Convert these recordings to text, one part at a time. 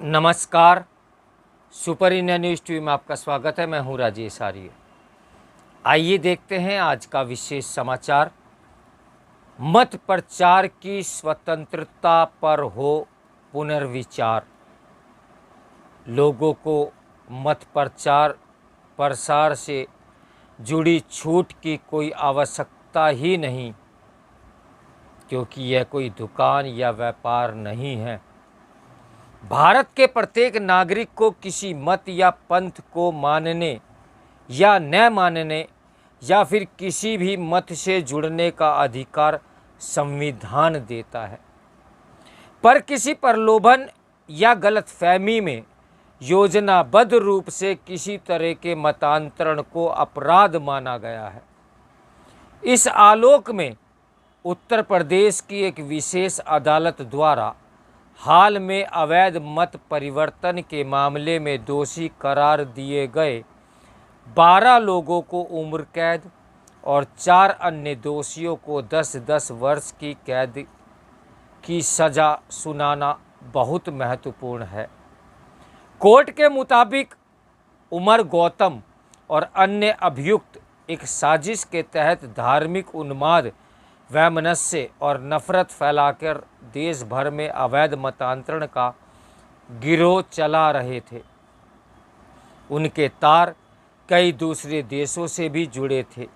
नमस्कार। Super India news TV में आपका स्वागत है। मैं हूं राजेश आर्य। आइए देखते हैं आज का विशेष समाचार। मत प्रचार की स्वतंत्रता पर हो पुनर्विचार। लोगों को मत प्रसार से जुड़ी छूट की कोई आवश्यकता ही नहीं, क्योंकि यह कोई दुकान या व्यापार नहीं है। भारत के प्रत्येक नागरिक को किसी मत या पंथ को मानने या न मानने या फिर किसी भी मत से जुड़ने का अधिकार संविधान देता है। पर किसी प्रलोभन या गलतफहमी में योजनाबद्ध रूप से किसी तरह के मतांतरण को अपराध माना गया है। इस आलोक में उत्तर प्रदेश की एक विशेष अदालत द्वारा हाल में अवैध मत परिवर्तन के मामले में दोषी करार दिए गए 12 लोगों को उम्र कैद और 4 अन्य दोषियों को 10-10 वर्ष की कैद की सज़ा सुनाना बहुत महत्वपूर्ण है। कोर्ट के मुताबिक उमर गौतम और अन्य अभियुक्त एक साजिश के तहत धार्मिक उन्माद, वैमनस्य और नफरत फैलाकर देश भर में अवैध मतांतरण का गिरोह चला रहे थे। उनके तार कई दूसरे देशों से भी जुड़े थे।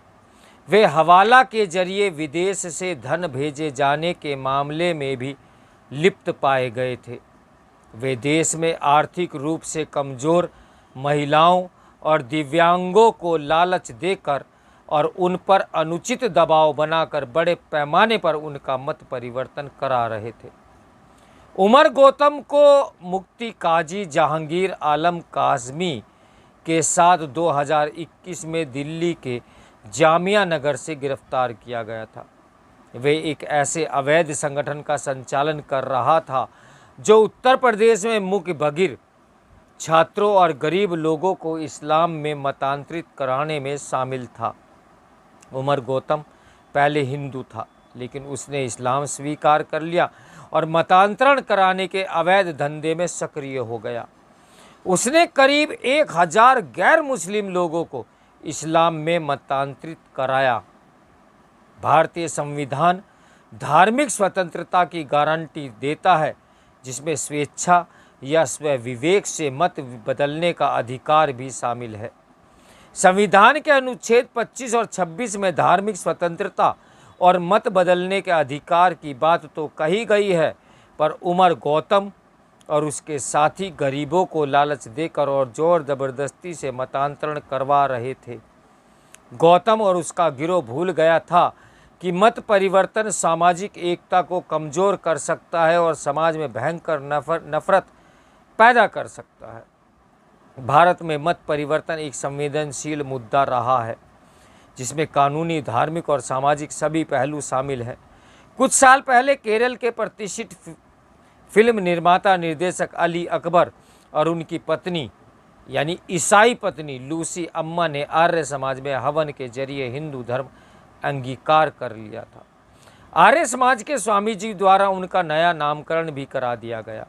वे हवाला के जरिए विदेश से धन भेजे जाने के मामले में भी लिप्त पाए गए थे। वे देश में आर्थिक रूप से कमज़ोर महिलाओं और दिव्यांगों को लालच देकर और उन पर अनुचित दबाव बनाकर बड़े पैमाने पर उनका मत परिवर्तन करा रहे थे। उमर गौतम को मुफ्ती काजी जहांगीर आलम काज़मी के साथ 2021 में दिल्ली के जामिया नगर से गिरफ्तार किया गया था। वे एक ऐसे अवैध संगठन का संचालन कर रहा था जो उत्तर प्रदेश में मुख्य बधिर छात्रों और गरीब लोगों को इस्लाम में मतांतरित कराने में शामिल था। उमर गौतम पहले हिंदू था, लेकिन उसने इस्लाम स्वीकार कर लिया और मतांतरण कराने के अवैध धंधे में सक्रिय हो गया। उसने करीब 1000 गैर मुस्लिम लोगों को इस्लाम में मतांतरित कराया। भारतीय संविधान धार्मिक स्वतंत्रता की गारंटी देता है, जिसमें स्वेच्छा या स्वविवेक से मत बदलने का अधिकार भी शामिल है। संविधान के अनुच्छेद 25 और 26 में धार्मिक स्वतंत्रता और मत बदलने के अधिकार की बात तो कही गई है, पर उमर गौतम और उसके साथी गरीबों को लालच देकर और जोर ज़बरदस्ती से मतांतरण करवा रहे थे। गौतम और उसका गिरोह भूल गया था कि मत परिवर्तन सामाजिक एकता को कमज़ोर कर सकता है और समाज में भयंकर नफरत पैदा कर सकता है। भारत में मत परिवर्तन एक संवेदनशील मुद्दा रहा है, जिसमें कानूनी, धार्मिक और सामाजिक सभी पहलू शामिल हैं। कुछ साल पहले केरल के प्रतिष्ठित फिल्म निर्माता निर्देशक अली अकबर और उनकी पत्नी यानी ईसाई पत्नी लूसी अम्मा ने आर्य समाज में हवन के जरिए हिंदू धर्म अंगीकार कर लिया था। आर्य समाज के स्वामी जी द्वारा उनका नया नामकरण भी करा दिया गया।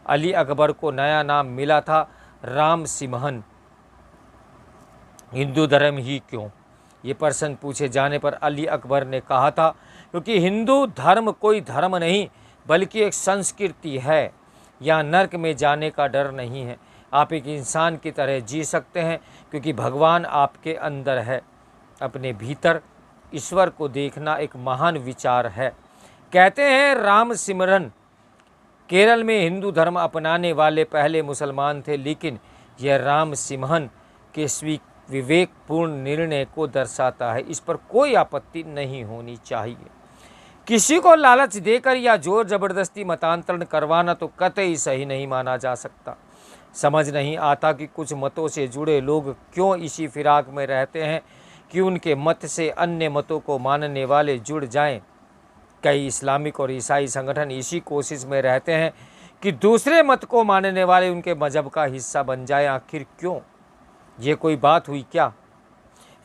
अली अकबर को नया नाम मिला था राम सिमहन। हिंदू धर्म ही क्यों, ये प्रश्न पूछे जाने पर अली अकबर ने कहा था, क्योंकि हिंदू धर्म कोई धर्म नहीं बल्कि एक संस्कृति है। यहाँ नर्क में जाने का डर नहीं है। आप एक इंसान की तरह जी सकते हैं, क्योंकि भगवान आपके अंदर है। अपने भीतर ईश्वर को देखना एक महान विचार है। कहते हैं राम सिमरन केरल में हिंदू धर्म अपनाने वाले पहले मुसलमान थे, लेकिन यह राम सिमहन के विवेकपूर्ण निर्णय को दर्शाता है। इस पर कोई आपत्ति नहीं होनी चाहिए। किसी को लालच देकर या जोर जबरदस्ती मतांतरण करवाना तो कतई सही नहीं माना जा सकता। समझ नहीं आता कि कुछ मतों से जुड़े लोग क्यों इसी फिराक में रहते हैं कि उनके मत से अन्य मतों को मानने वाले जुड़ जाएं। कई इस्लामिक और ईसाई संगठन इसी कोशिश में रहते हैं कि दूसरे मत को मानने वाले उनके मजहब का हिस्सा बन जाए। आखिर क्यों? ये कोई बात हुई क्या?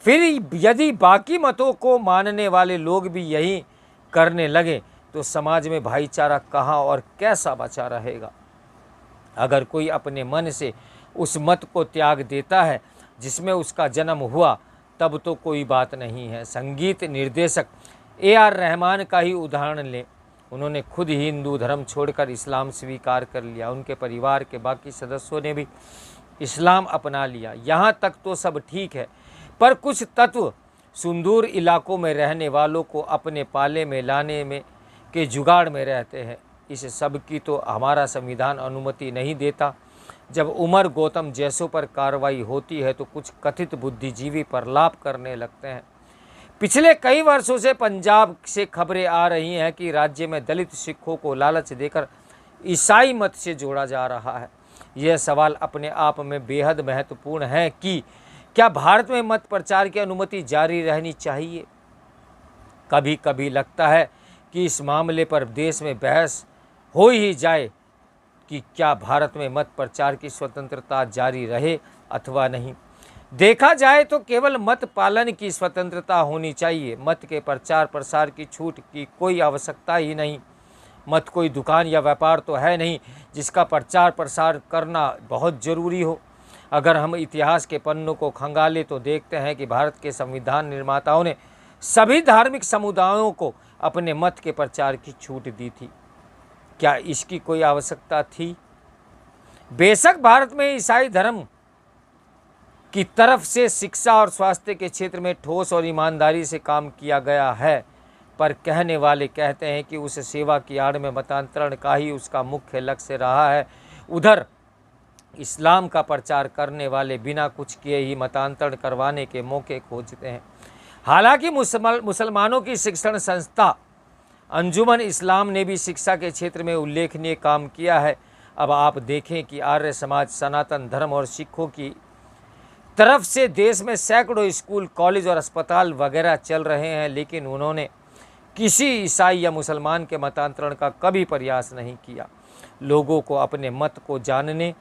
फिर यदि बाकी मतों को मानने वाले लोग भी यही करने लगे तो समाज में भाईचारा कहाँ और कैसा बचा रहेगा? अगर कोई अपने मन से उस मत को त्याग देता है जिसमें उसका जन्म हुआ, तब तो कोई बात नहीं है। संगीत निर्देशक AR रहमान का ही उदाहरण लें। उन्होंने खुद ही हिंदू धर्म छोड़कर इस्लाम स्वीकार कर लिया। उनके परिवार के बाकी सदस्यों ने भी इस्लाम अपना लिया। यहाँ तक तो सब ठीक है, पर कुछ तत्व सुदूर इलाकों में रहने वालों को अपने पाले में लाने में के जुगाड़ में रहते हैं। इस सब की तो हमारा संविधान अनुमति नहीं देता। जब उमर गौतम जैसों पर कार्रवाई होती है तो कुछ कथित बुद्धिजीवी प्रलाप करने लगते हैं। पिछले कई वर्षों से पंजाब से खबरें आ रही हैं कि राज्य में दलित सिखों को लालच देकर ईसाई मत से जोड़ा जा रहा है। यह सवाल अपने आप में बेहद महत्वपूर्ण है कि क्या भारत में मत प्रचार की अनुमति जारी रहनी चाहिए। कभी कभी लगता है कि इस मामले पर देश में बहस हो ही जाए कि क्या भारत में मत प्रचार की स्वतंत्रता जारी रहे अथवा नहीं। देखा जाए तो केवल मत पालन की स्वतंत्रता होनी चाहिए। मत के प्रचार प्रसार की छूट की कोई आवश्यकता ही नहीं। मत कोई दुकान या व्यापार तो है नहीं जिसका प्रचार प्रसार करना बहुत ज़रूरी हो। अगर हम इतिहास के पन्नों को खंगाले तो देखते हैं कि भारत के संविधान निर्माताओं ने सभी धार्मिक समुदायों को अपने मत के प्रचार की छूट दी थी। क्या इसकी कोई आवश्यकता थी? बेशक भारत में ईसाई धर्म की तरफ से शिक्षा और स्वास्थ्य के क्षेत्र में ठोस और ईमानदारी से काम किया गया है, पर कहने वाले कहते हैं कि उस सेवा की आड़ में मतांतरण का ही उसका मुख्य लक्ष्य रहा है। उधर इस्लाम का प्रचार करने वाले बिना कुछ किए ही मतांतरण करवाने के मौके खोजते हैं। हालांकि मुसलमानों की शिक्षण संस्था अंजुमन इस्लाम ने भी शिक्षा के क्षेत्र में उल्लेखनीय काम किया है। अब आप देखें कि आर्य समाज, सनातन धर्म और सिखों की तरफ से देश में सैकड़ों स्कूल, कॉलेज और अस्पताल वगैरह चल रहे हैं, लेकिन उन्होंने किसी ईसाई या मुसलमान के मतांतरण का कभी प्रयास नहीं किया। लोगों को अपने मत को जानने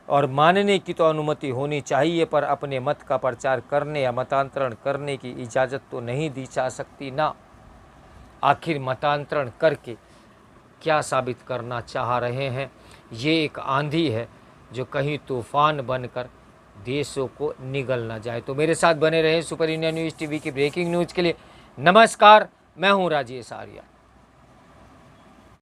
और मानने की तो अनुमति होनी चाहिए, पर अपने मत का प्रचार करने या मतांतरण करने की इजाज़त तो नहीं दी जा सकती ना। आखिर मतांतरण करके क्या साबित करना चाह रहे हैं? ये एक आंधी है जो कहीं तूफान बनकर देशों को निगल ना जाए। तो मेरे साथ बने रहें सुपर इंडिया न्यूज़ टीवी की ब्रेकिंग न्यूज़ के लिए। नमस्कार, मैं हूँ राजेश आर्या।